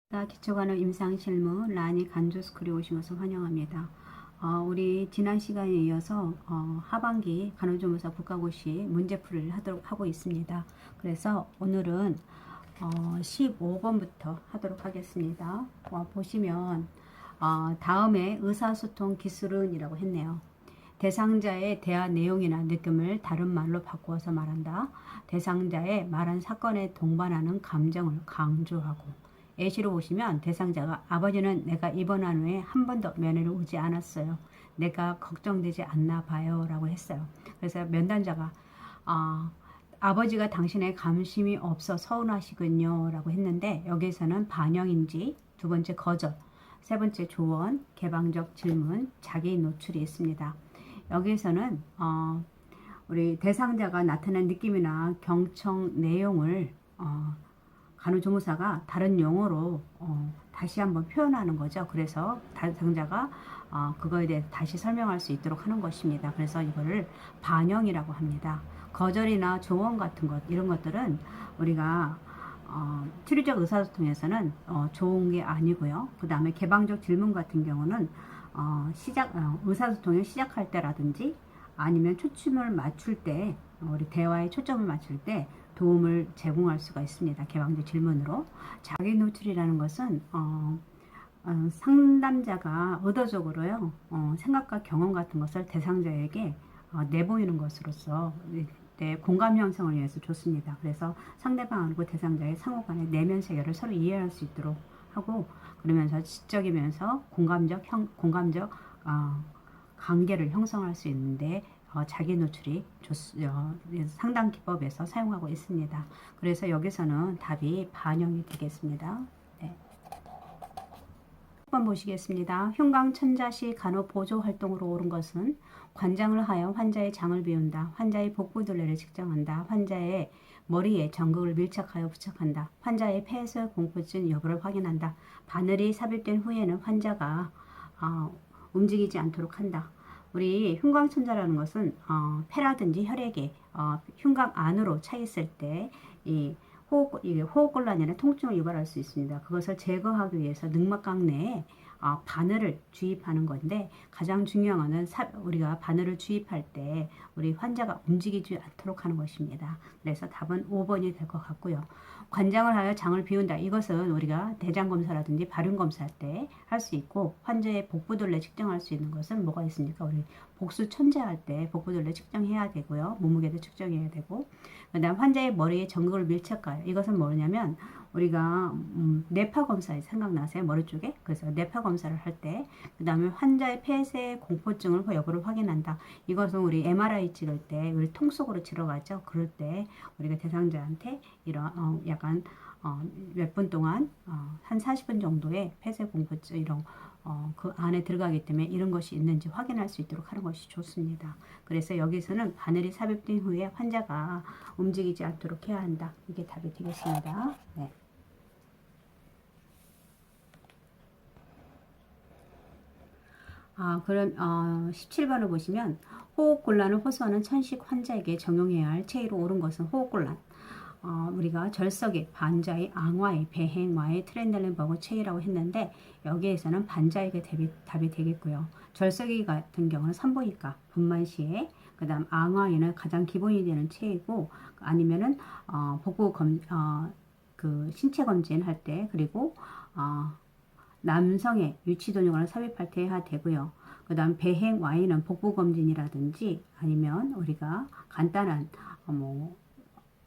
기초간호 임상실무 라니 간조스쿨에 오신 것을 환영합니다. 우리 지난 시간에 이어서 하반기 간호조무사 국가고시 문제풀이를 하고 있습니다. 그래서 오늘은 15번부터 하도록 하겠습니다. 보시면 다음에 의사소통 기술은 이라고 했네요. 대상자의 대화 내용이나 느낌을 다른 말로 바꾸어서 말한다. 대상자의 말한 사건에 동반하는 감정을 강조하고, 예시로 보시면 대상자가 아버지는 내가 입원한 후에 한 번도 면회를 오지 않았어요. 내가 걱정되지 않나 봐요 라고 했어요. 그래서 면담자가 아버지가 당신의 감심이 없어 서운하시군요 라고 했는데, 여기에서는 반영인지, 두 번째 거절, 세 번째 조언, 개방적 질문, 자기 노출이 있습니다. 여기에서는 우리 대상자가 나타낸 느낌이나 경청 내용을 간호조무사가 다른 용어로 다시 한번 표현하는 거죠. 그래서 대상자가 그거에 대해 다시 설명할 수 있도록 하는 것입니다. 그래서 이거를 반영이라고 합니다. 거절이나 조언 같은 것, 이런 것들은 우리가 치료적 의사소통에서는 좋은 게 아니고요. 그 다음에 개방적 질문 같은 경우는 의사소통을 시작할 때라든지 아니면 초점을 맞출 때, 우리 대화에 초점을 맞출 때 도움을 제공할 수가 있습니다. 개방적 질문으로. 자기 노출이라는 것은 상담자가 의도적으로요, 생각과 경험 같은 것을 대상자에게 내보이는 것으로서 공감 형성을 위해서 좋습니다. 그래서 상대방하고 대상자의 상호간의 내면 세계를 서로 이해할 수 있도록 하고, 그러면서 지적이면서 공감적 관계를 형성할 수 있는데 자기 노출이 상담 기법에서 사용하고 있습니다. 그래서 여기서는 답이 반영이 되겠습니다. 네. 1번 보시겠습니다. 흉광천자시 간호보조 활동으로 옳은 것은 관장을 하여 환자의 장을 비운다. 환자의 복부둘레를 측정한다. 환자의 머리에 전극을 밀착하여 부착한다. 환자의 폐쇄 공포증 여부를 확인한다. 바늘이 삽입된 후에는 환자가 움직이지 않도록 한다. 우리 흉광천자라는 것은 폐라든지 혈액이 흉곽 안으로 차 있을 때 호흡곤란이나 통증을 유발할 수 있습니다. 그것을 제거하기 위해서 늑막각 내에 바늘을 주입하는 건데, 가장 중요한 것은 우리가 바늘을 주입할 때 우리 환자가 움직이지 않도록 하는 것입니다. 그래서 답은 5번이 될 것 같고요. 관장을 하여 장을 비운다. 이것은 우리가 대장검사라든지 발윤검사할 때 할 수 있고, 환자의 복부둘레 측정할 수 있는 것은 뭐가 있습니까? 우리 복수 천재할 때 복부둘레 측정해야 되고요. 몸무게도 측정해야 되고, 그 다음 환자의 머리에 전극을 밀착하여, 이것은 뭐냐면 우리가 뇌파 검사에 생각나세요? 머리 쪽에? 그래서 뇌파 검사를 할 때, 그 다음에 환자의 폐쇄 공포증을 여부를 확인한다. 이것은 우리 MRI 찍을 때 우리 통 속으로 들어가죠. 그럴 때 우리가 대상자한테 이런 약간 몇 분 동안 한 40분 정도의 폐쇄 공포증 이런 그 안에 들어가기 때문에 이런 것이 있는지 확인할 수 있도록 하는 것이 좋습니다. 그래서 여기서는 바늘이 삽입된 후에 환자가 움직이지 않도록 해야 한다. 이게 답이 되겠습니다. 네. 그럼 17번을 보시면 호흡곤란을 호소하는 천식 환자에게 적용해야 할 체의로 옳은 것은 호흡곤란. 우리가 절석의, 반자의, 앙화의, 배행화의, 트렌델렌버그 체의라고 했는데, 여기에서는 반자에게 답이 되겠고요. 절석의 같은 경우는 산부인과 분만 시에, 그 다음 앙화에는 가장 기본이 되는 체의고, 아니면은 복부 그 신체 검진 할 때, 그리고 남성의 유치도뇨관을 삽입할 때 해야 되고요. 그 다음 배행 Y는 복부검진이라든지 아니면 우리가 간단한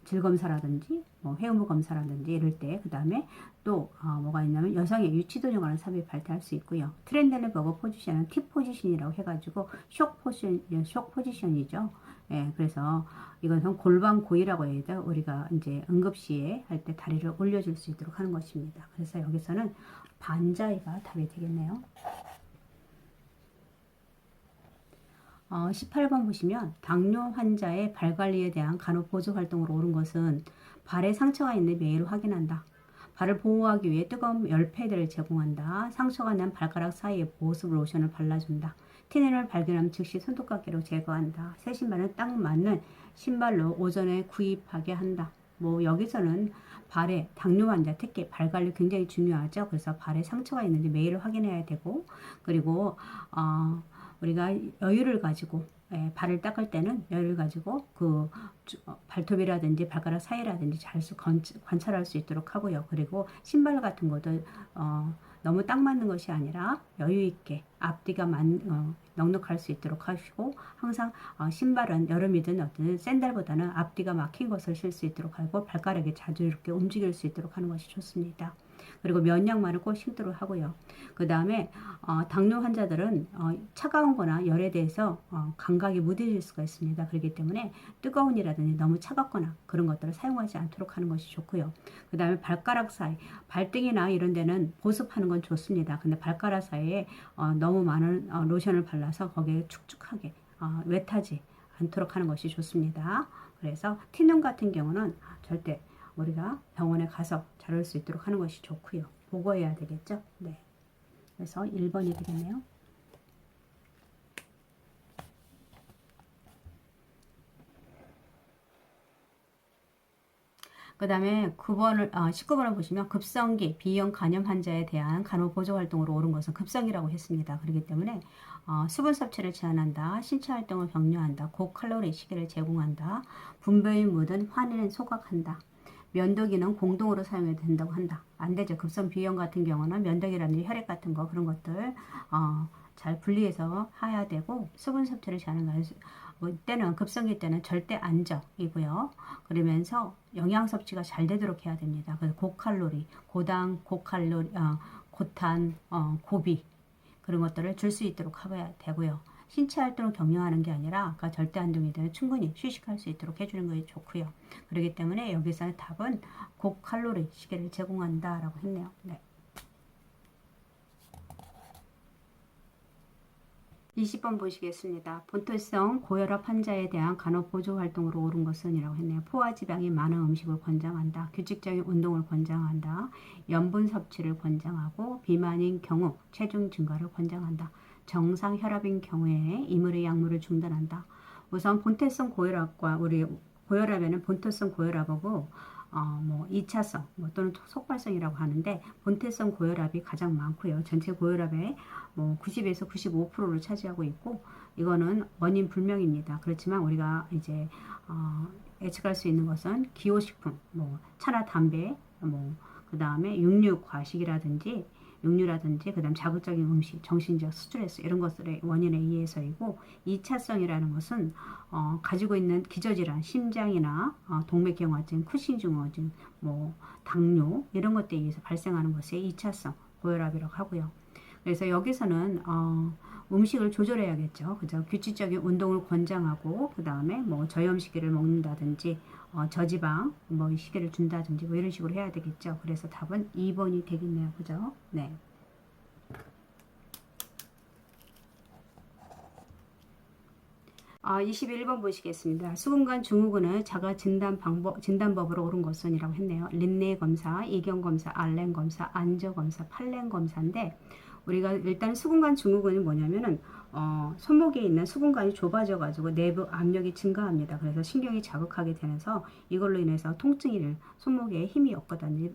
질검사라든지 회음부 검사라든지 이럴 때, 그 다음에 또 뭐가 있냐면 여성의 유치도뇨관을 삽입할 때 할 수 있고요. 트렌델렌버그 포지션은 T 포지션이라고 해가지고 쇼 포지션이죠. 예, 그래서 이것은 골반 고이라고 해서 우리가 이제 응급시에 할 때 다리를 올려줄 수 있도록 하는 것입니다. 그래서 여기서는 반자이가 답이 되겠네요. 18번 보시면 당뇨 환자의 발 관리에 대한 간호 보조 활동으로 옳은 것은 발에 상처가 있는 매일 확인한다. 발을 보호하기 위해 뜨거운 열패드를 제공한다. 상처가 난 발가락 사이에 보습 로션을 발라준다. 티눈을 발견하면 즉시 손톱깎이로 제거한다. 새 신발은 딱 맞는 신발로 오전에 구입하게 한다. 여기서는 발에 당뇨 환자 특히 발 관리 굉장히 중요하죠. 그래서 발에 상처가 있는지 매일 확인해야 되고, 그리고 우리가 여유를 가지고 발을 닦을 때는 여유를 가지고 그 발톱이라든지 발가락 사이라든지 잘 관찰할 수 있도록 하고요. 그리고 신발 같은 것도 너무 딱 맞는 것이 아니라 여유 있게 앞뒤가 넉넉할 수 있도록 하시고, 항상 신발은 여름이든 어떤 샌들보다는 앞뒤가 막힌 것을 실 수 있도록 하고 발가락이 자주 이렇게 움직일 수 있도록 하는 것이 좋습니다. 그리고 면 양말을 꼭 신도록 하고요. 그 다음에 당뇨 환자들은 차가운 거나 열에 대해서 감각이 무뎌질 수가 있습니다. 그렇기 때문에 뜨거운 이라든지 너무 차갑거나 그런 것들을 사용하지 않도록 하는 것이 좋고요. 그 다음에 발가락 사이, 발등이나 이런 데는 보습하는 건 좋습니다. 근데 발가락 사이에 너무 많은 로션을 발라서 거기에 축축하게 웨트하지 않도록 하는 것이 좋습니다. 그래서 티눈 같은 경우는 절대 우리가 병원에 가서 자를 수 있도록 하는 것이 좋고요. 보고해야 되겠죠? 네. 그래서 1번이 되겠네요. 그 다음에 19번을 보시면 급성기 B형 간염 환자에 대한 간호보조 활동으로 옳은 것은 급성기라고 했습니다. 그렇기 때문에 수분 섭취를 제한한다, 신체 활동을 격려한다, 고칼로리 식이를 제공한다, 분배인 묻은 환에는 소각한다, 면도기는 공동으로 사용해도 된다고 한다. 안 되죠. 급성 B형 같은 경우는 면도기라든지 혈액 같은 거 그런 것들 잘 분리해서 해야 되고, 수분 섭취를 제한하는 때는 급성기 때는 절대 안정이고요. 그러면서 영양 섭취가 잘 되도록 해야 됩니다. 그래서 고칼로리, 고당, 고칼로리, 고탄, 고비 그런 것들을 줄 수 있도록 해야 되고요. 신체 활동을 격려하는 게 아니라 아까 절대 안정이 되는 충분히 휴식할 수 있도록 해주는 것이 좋고요. 그렇기 때문에 여기서 답은 고칼로리 식이를 제공한다라고 했네요. 네. 20번 보시겠습니다. 본토성 고혈압 환자에 대한 간호보조 활동으로 옳은 것은 이라고 했네요. 포화지방이 많은 음식을 권장한다. 규칙적인 운동을 권장한다. 염분 섭취를 권장하고, 비만인 경우 체중 증가를 권장한다. 정상 혈압인 경우에 이물의 약물을 중단한다. 우선 본토성 고혈압과 우리 고혈압에는 본토성 고혈압하고 2차성 또는 속발성이라고 하는데, 본태성 고혈압이 가장 많고요. 전체 고혈압의 90에서 95%를 차지하고 있고, 이거는 원인 불명입니다. 그렇지만 우리가 이제 예측할 수 있는 것은 기호식품, 차나 담배, 그 다음에 육류라든지 그다음 자극적인 음식, 정신적 스트레스 이런 것들의 원인에 의해서이고, 2차성이라는 것은 가지고 있는 기저질환, 심장이나 동맥경화증, 쿠신 증후군, 당뇨 이런 것들에 의해서 발생하는 것이 2차성 고혈압이라고 하고요. 그래서 여기서는 음식을 조절해야겠죠. 그죠? 규칙적인 운동을 권장하고, 그 다음에 저염 식이를 먹는다든지 저지방 식이를 준다든지 이런 식으로 해야 되겠죠. 그래서 답은 2번이 되겠네요. 그죠? 네. 21번 보시겠습니다. 수분관 증후군은 자가 진단법으로 옳은 것은 이라고 했네요. 린네 검사, 이경 검사, 알렌 검사, 안저 검사, 팔렌 검사인데, 우리가 일단 수분관 증후군이 뭐냐면은 손목에 있는 수분관이 좁아져 가지고 내부 압력이 증가합니다. 그래서 신경이 자극하게 되면서 이걸로 인해서 통증이, 손목에 힘이 없거든요.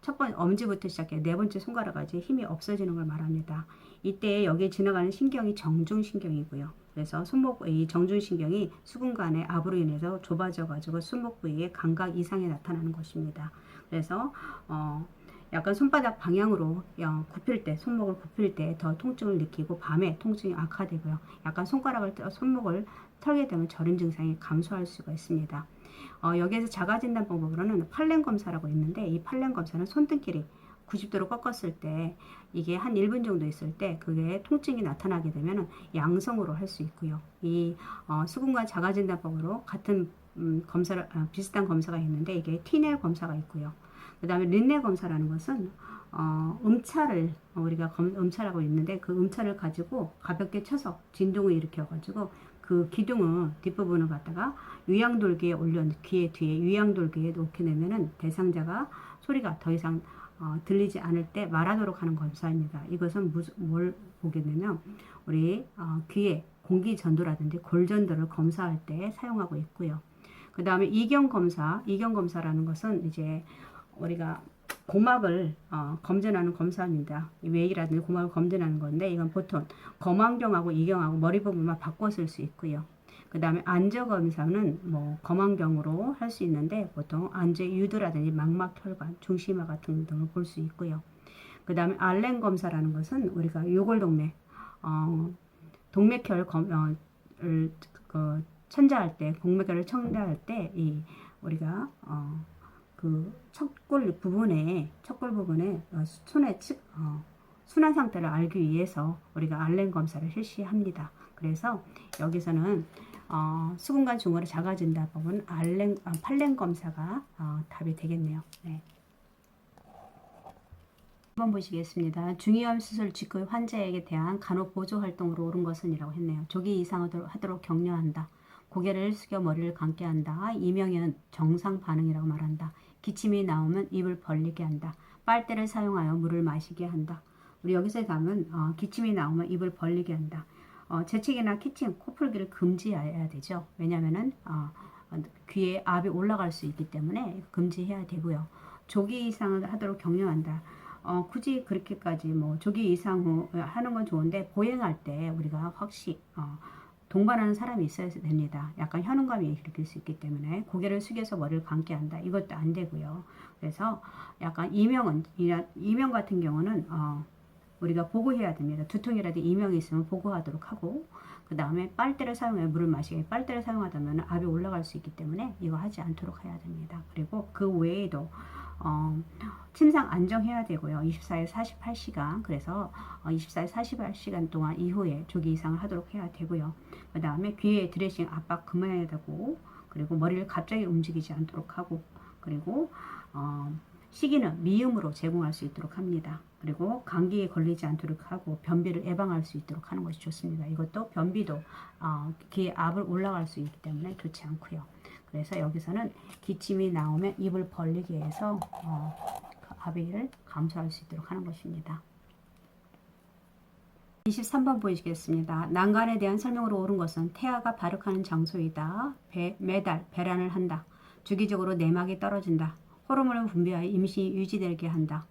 첫 번째 엄지부터 시작해 네 번째 손가락까지 힘이 없어지는 걸 말합니다. 이때 여기에 지나가는 신경이 정중신경이고요. 그래서 손목의 정중신경이 수분관의 압으로 인해서 좁아져 가지고 손목 부위에 감각 이상이 나타나는 것입니다. 그래서 약간 손바닥 방향으로 굽힐 때, 손목을 굽힐 때 더 통증을 느끼고, 밤에 통증이 악화되고요. 약간 손목을 털게 되면 저림 증상이 감소할 수가 있습니다. 여기에서 자가진단 방법으로는 팔렌 검사라고 있는데, 이 팔렌 검사는 손등끼리 90도로 꺾었을 때, 이게 한 1분 정도 있을 때 그게 통증이 나타나게 되면 양성으로 할 수 있고요. 이 수분관 자가진단법으로 같은 비슷한 검사가 있는데, 이게 티넬 검사가 있고요. 그 다음에 린네 검사라는 것은 음차를 우리가 음차라고 있는데, 그 음차를 가지고 가볍게 쳐서 진동을 일으켜 가지고 그 기둥을 뒷부분을 갖다가 위양돌기에 귀에 뒤에 위양돌기에 놓게 되면은 대상자가 소리가 더 이상 들리지 않을 때 말하도록 하는 검사입니다. 이것은 뭘 보게 되면 우리 귀에 공기 전도라든지 골 전도를 검사할 때 사용하고 있고요. 그 그 다음에 이경검사라는 것은 이제 우리가 고막을 검진하는 검사입니다. 외이라든지 고막을 검진하는 건데 이건 보통 검안경하고 이경하고 머리 부분만 바꿔 쓸 수 있고요. 그 다음에 안저검사는 뭐 검안경으로 할 수 있는데 보통 안저 유두라든지 망막혈관, 중심화 같은 등을 볼 수 있고요. 그 다음에 알렌 검사라는 것은 우리가 요골동맥 동맥혈 천자할 때 동맥혈을 천자할 때 이 우리가 그 척골 부분에 순환 상태를 알기 위해서 우리가 알렌 검사를 실시합니다. 그래서 여기서는 수근관 중으로 작아진다 부분 팔렌 검사가 답이 되겠네요. 네. 1번 보시겠습니다. 중이염 수술 직후 환자에게 대한 간호 보조 활동으로 옳은 것은 이라고 했네요. 조기 이상하도록 격려한다. 고개를 숙여 머리를 감게 한다. 이명은 정상 반응이라고 말한다. 기침이 나오면 입을 벌리게 한다. 빨대를 사용하여 물을 마시게 한다. 우리 여기서 가면 기침이 나오면 입을 벌리게 한다. 재채기나 키침, 코풀기를 금지해야 되죠. 왜냐하면은 귀에 압이 올라갈 수 있기 때문에 금지해야 되고요. 조기 이상을 하도록 격려한다. 굳이 그렇게까지 뭐 조기 이상 후 하는 건 좋은데 보행할 때 우리가 확실히 동반하는 사람이 있어야 됩니다. 약간 현운감이 일으킬 수 있기 때문에 고개를 숙여서 머리를 감게 한다. 이것도 안 되고요. 그래서 약간 이명 같은 경우는 우리가 보고해야 됩니다. 두통이라도 이명이 있으면 보고하도록 하고 그 다음에 빨대를 사용해 물을 마시게 빨대를 사용하다면 압이 올라갈 수 있기 때문에 이거 하지 않도록 해야 됩니다. 그리고 그 외에도 침상 안정해야 되고요. 24일 48시간 그래서 24일 48시간 동안 이후에 조기 이상을 하도록 해야 되고요. 그 다음에 귀에 드레싱 압박 그만해야 되고 그리고 머리를 갑자기 움직이지 않도록 하고 그리고 식이는 미음으로 제공할 수 있도록 합니다. 그리고 감기에 걸리지 않도록 하고 변비를 예방할 수 있도록 하는 것이 좋습니다. 이것도 변비도 귀에 압을 올라갈 수 있기 때문에 좋지 않고요. 그래서 여기서는 기침이 나오면 입을 벌리게 해서 압을 감소할 수 있도록 하는 것입니다. 23번 보시겠습니다. 난간에 대한 설명으로 옳은 것은 태아가 발육하는 장소이다. 매달 배란을 한다. 주기적으로 내막이 떨어진다. 호르몬을 분비하여 임신이 유지되게 한다.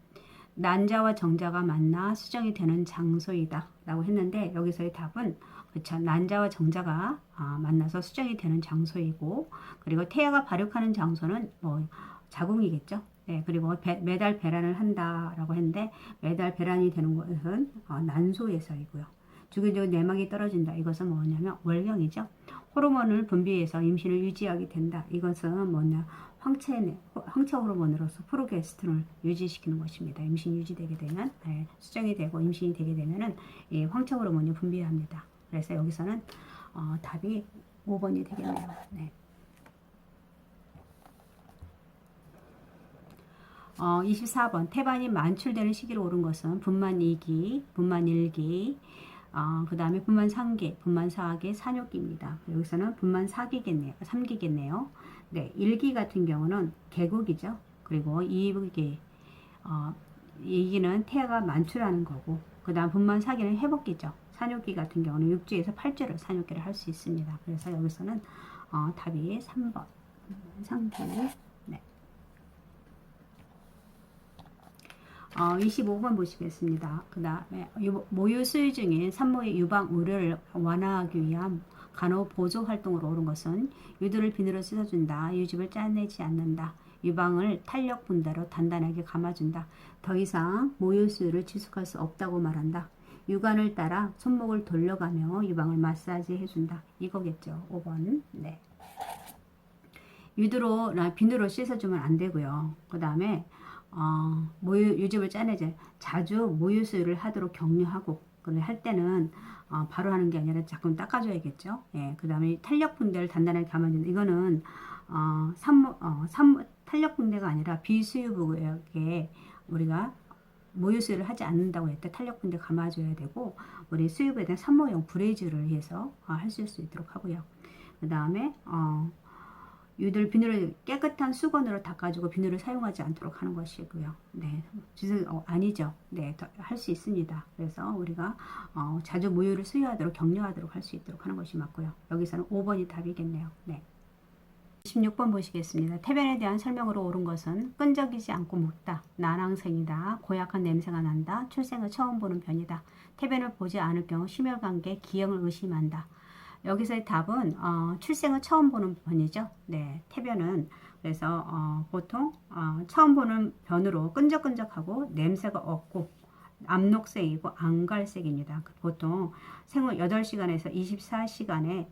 난자와 정자가 만나 수정이 되는 장소이다 라고 했는데 여기서의 답은 그쵸, 난자와 정자가 만나서 수정이 되는 장소이고 그리고 태아가 발육하는 장소는 뭐 자궁이겠죠. 네, 그리고 매달 배란을 한다라고 했는데 매달 배란이 되는 것은 난소에서이고요. 주기적으로 내막이 떨어진다. 이것은 뭐냐면 월경이죠. 호르몬을 분비해서 임신을 유지하게 된다. 이것은 뭐냐 황체 호르몬으로서 프로게스테론을 유지시키는 것입니다. 임신이 유지되게 되면 수정이 되고 임신이 되게 되면은 황체 호르몬이 분비합니다. 그래서 여기서는 답이 5번이 되겠네요. 네. 24번 태반이 만출되는 시기로 옳은 것은 분만 2기, 분만 1기, 그 다음에 분만 3기, 분만 4기, 산욕기입니다. 여기서는 분만 4기겠네요. 3기겠네요. 네, 1기 같은 경우는 개국이죠. 그리고 2기, 2기는 태아가 만출하는 거고, 그 다음 분만 4기는 회복기죠. 산욕기 같은 경우는 6주에서 8주를 산욕기를 할 수 있습니다. 그래서 여기서는 답이 3번, 3기. 네. 25번 보시겠습니다. 그 다음에 모유 수유 중인 산모의 유방 우려를 완화하기 위한 간호 보조 활동으로 옳은 것은 유두를 비누로 씻어준다. 유즙을 짜내지 않는다. 유방을 탄력 분대로 단단하게 감아준다. 더 이상 모유 수유를 지속할 수 없다고 말한다. 유관을 따라 손목을 돌려가며 유방을 마사지 해준다. 이거겠죠. 5번. 네. 비누로 씻어주면 안 되고요. 그 다음에 유즙을 짜내지 자주 모유 수유를 하도록 격려하고 할 때는 바로 하는 게 아니라 자꾸 닦아줘야겠죠. 예, 그 다음에 탄력 붕대를 단단하게 감아준다. 이거는 탄력 붕대가 아니라 비수유부에게 우리가 모유 수유를 하지 않는다고 했을 때 탄력 붕대 감아줘야 되고 우리 수유부에 대한 산모용 브레이즈를 해서 하실 수 있도록 하고요. 그 다음에 유들 비누를 깨끗한 수건으로 닦아주고 비누를 사용하지 않도록 하는 것이고요. 네, 아니죠. 네, 할 수 있습니다. 그래서 우리가 자주 모유를 수유하도록 격려하도록 할 수 있도록 하는 것이 맞고요. 여기서는 5번이 답이겠네요. 네. 26번 보시겠습니다. 태변에 대한 설명으로 옳은 것은 끈적이지 않고 묵다, 난항생이다, 고약한 냄새가 난다, 출생을 처음 보는 변이다, 태변을 보지 않을 경우 심혈관계 기형을 의심한다. 여기서의 답은 출생을 처음 보는 변이죠. 네, 태변은 그래서 보통 처음 보는 변으로 끈적끈적하고 냄새가 없고 암록색이고 안갈색입니다. 보통 생후 8시간에서 24시간에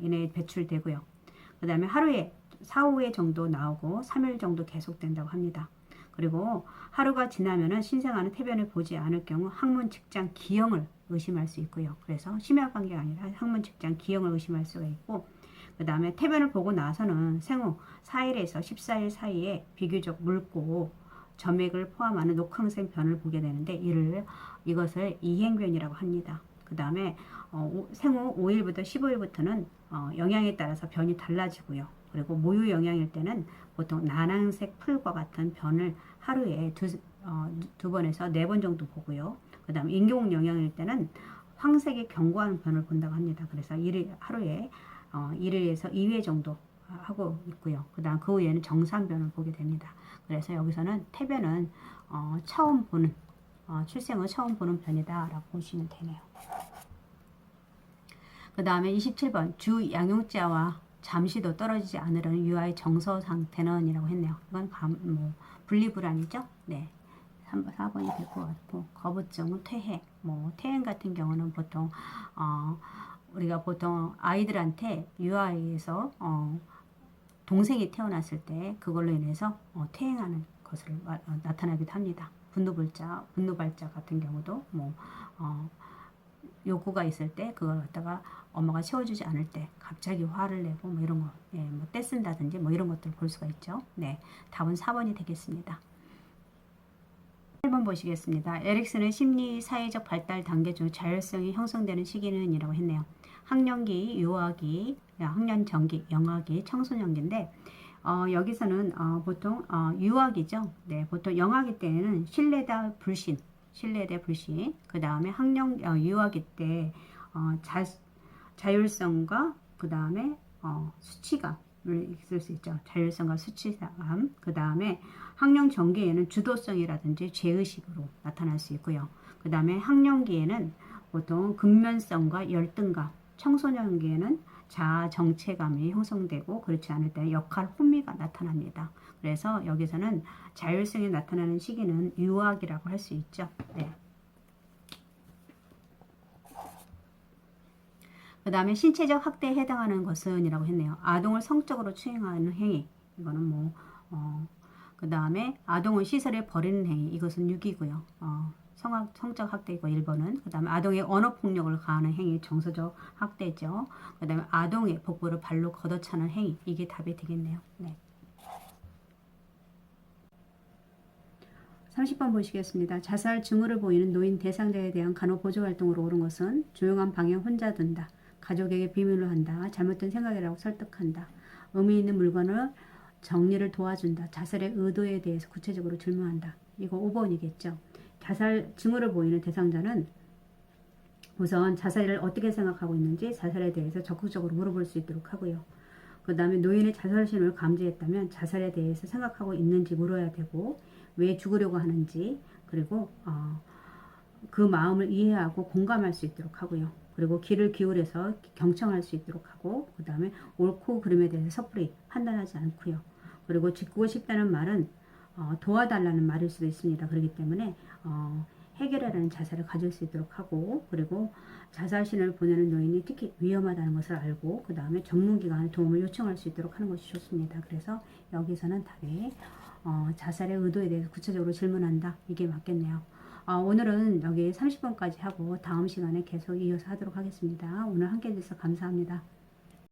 이내에 배출되고요. 그 다음에 하루에 4, 5회 정도 나오고 3일 정도 계속된다고 합니다. 그리고 하루가 지나면은 신생아는 태변을 보지 않을 경우 항문 직장 기형을 의심할 수 있고요. 그래서 심혈관계가 아니라 항문 직장 기형을 의심할 수가 있고, 그 다음에 태변을 보고 나서는 생후 4일에서 14일 사이에 비교적 묽고 점액을 포함하는 녹황색 변을 보게 되는데 이것을 이행변이라고 합니다. 그 다음에 생후 5일부터 15일부터는 영양에 따라서 변이 달라지고요. 그리고 모유 영양일 때는 보통 난황색 풀과 같은 변을 하루에 두 번에서 네 번 정도 보고요. 그 다음 인공 영양일 때는 황색의 견고한 변을 본다고 합니다. 그래서 하루에 1회에서 2회 정도 하고 있고요. 그 다음 그 후에는 정상변을 보게 됩니다. 그래서 여기서는 태변은 처음 보는 출생을 처음 보는 변이다 라고 보시면 되네요. 그 다음에 27번 주 양육자와 잠시도 떨어지지 않으려는 유아의 정서 상태는 이라고 했네요. 이건 분리불안이죠. 네. 4번이 될 것 같고, 거부증, 퇴행, 퇴행 같은 경우는 보통 우리가 보통 아이들한테 유아에서 동생이 태어났을 때 그걸로 인해서 퇴행하는 것을 나타나기도 합니다. 분노발작 같은 경우도 욕구가 있을 때 그걸 갖다가 엄마가 채워주지 않을 때 갑자기 화를 내고 이런 거, 떼쓴다든지 이런 것들 볼 수가 있죠. 네, 답은 4번이 되겠습니다. 1번 보시겠습니다. 에릭슨의 심리 사회적 발달 단계 중 자율성이 형성되는 시기는 이라고 했네요. 학령기, 유아기, 학년전기, 영아기, 청소년기인데 여기서는 보통 유아기죠. 네, 보통 영아기 때는 신뢰다 불신, 그 다음에 유아기 때 자율성과 그 다음에 수치감을 있을 수 있죠. 자율성과 수치감. 그 다음에 학령 전기에는 주도성이라든지 죄의식으로 나타날 수 있고요. 그 다음에 학령기에는 보통 근면성과 열등감, 청소년기에는 자아 정체감이 형성되고 그렇지 않을 때 역할 혼미가 나타납니다. 그래서 여기서는 자율성이 나타나는 시기는 유아기라고 할 수 있죠. 네. 그 다음에 신체적 학대에 해당하는 것은 이라고 했네요. 아동을 성적으로 추행하는 행위. 이거는 그 다음에 아동을 시설에 버리는 행위. 이것은 6이고요. 성적 학대이고 1번은. 그 다음에 아동의 언어폭력을 가하는 행위. 정서적 학대죠. 그 다음에 아동의 복부를 발로 걷어차는 행위. 이게 답이 되겠네요. 네. 30번 보시겠습니다. 자살 징후를 보이는 노인 대상자에 대한 간호보조 활동으로 옳은 것은 조용한 방에 혼자 둔다. 가족에게 비밀로 한다. 잘못된 생각이라고 설득한다. 의미 있는 물건을 정리를 도와준다. 자살의 의도에 대해서 구체적으로 질문한다. 이거 5번이겠죠. 자살 징후를 보이는 대상자는 우선 자살을 어떻게 생각하고 있는지 자살에 대해서 적극적으로 물어볼 수 있도록 하고요. 그 다음에 노인의 자살 신호를 감지했다면 자살에 대해서 생각하고 있는지 물어야 되고 왜 죽으려고 하는지 그리고 그 마음을 이해하고 공감할 수 있도록 하고요. 그리고 귀를 기울여서 경청할 수 있도록 하고 그 다음에 옳고 그름에 대해서 섣불리 판단하지 않고요. 그리고 죽고 싶다는 말은 도와달라는 말일 수도 있습니다. 그렇기 때문에 해결하라는 자세를 가질 수 있도록 하고 그리고 자살신을 보내는 노인이 특히 위험하다는 것을 알고 그 다음에 전문기관의 도움을 요청할 수 있도록 하는 것이 좋습니다. 그래서 여기서는 답이 자살의 의도에 대해서 구체적으로 질문한다. 이게 맞겠네요. 오늘은 여기 30번까지 하고 다음 시간에 계속 이어서 하도록 하겠습니다. 오늘 함께 해주셔서 감사합니다.